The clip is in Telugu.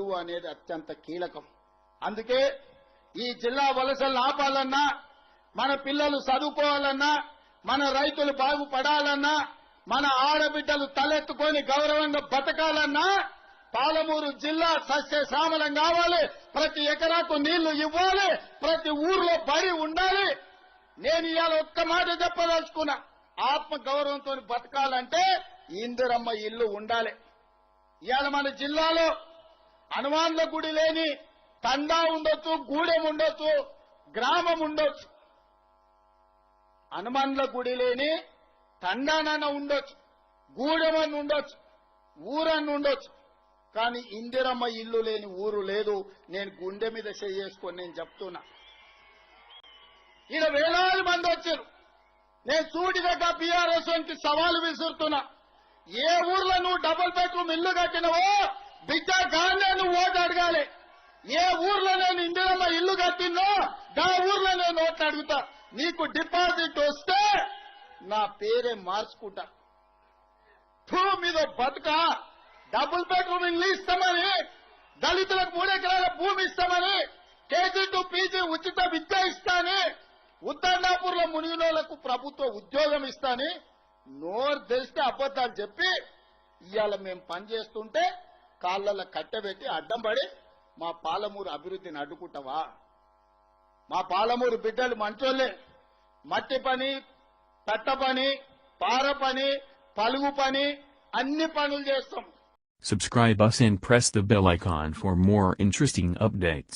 చదువు అనేది అత్యంత కీలకం. అందుకే ఈ జిల్లా వలసలు ఆపాలన్నా, మన పిల్లలు చదువుకోవాలన్నా, మన రైతులు బాగుపడాలన్నా, మన ఆడబిడ్డలు తలెత్తుకొని గౌరవంగా బతకాలన్నా పాలమూరు జిల్లా సస్యశ్యామలం కావాలి. ప్రతి ఎకరాకు నీళ్లు ఇవ్వాలి. ప్రతి ఊర్లో బడి ఉండాలి. నేను ఇవాళ ఒక్క మాట చెప్పదలుచుకున్నా. ఆత్మ గౌరవంతో బతకాలంటే ఇందిరమ్మ ఇల్లు ఉండాలి. ఇవాళ మన జిల్లాలో హనుమాన్ల గుడి లేని తండా ఉండొచ్చు, గూడెం ఉండొచ్చు, గ్రామం ఉండొచ్చు. హనుమాన్ల గుడి లేని తండానన్న ఉండొచ్చు, గూడెమని ఉండొచ్చు, ఊరన్న ఉండొచ్చు. కానీ ఇందిరమ్మ ఇల్లు లేని ఊరు లేదు. నేను గుండె మీద చేసుకొని నేను చెప్తున్నా. ఈడ వేలాది మంది వచ్చారు. నేను సూటిగా బీఆర్ఎస్ కి సవాలు విసురుతున్నా. ఏ ఊర్లో నువ్వు డబుల్ బెడ్రూమ్ ఇల్లు కట్టినవో బిడ్డ గానే నువ్వు ఓటు అడగాలి. ఏ ఊర్లో నేను ఇందిరమ్మ ఇల్లు కట్టినో దా ఊర్లో నేను ఓట్లు అడుగుతా. నీకు డిపాజిట్ వస్తే నా పేరే మార్చుకుంటా. మీద బతుక డబుల్ బెడ్రూమ్ ఇల్లు ఇస్తామని, దళితులకు 3 ఎకరాల భూమి ఇస్తామని, కేజీ టు పీజీ ఉచిత విద్య ఇస్తాని, ఉత్తర్నాపూర్ లో మునిగినోళ్లకు ప్రభుత్వ ఉద్యోగం ఇస్తాని నోరు తెలిస్తే అబద్దాలు చెప్పి ఇవాళ మేము పనిచేస్తుంటే కాళ్ళ కట్టబెట్టి అడ్డం పడి మా పాలమూరు అభివృద్ధిని అడ్డుకుంటావా? మా పాలమూరు బిడ్డలు మంచోళ్లే. మట్టి పని, తట్ట పని, పార పని, పలుగు పని అన్ని పనులు చేస్తాం. Subscribe us and press the bell icon for more interesting updates.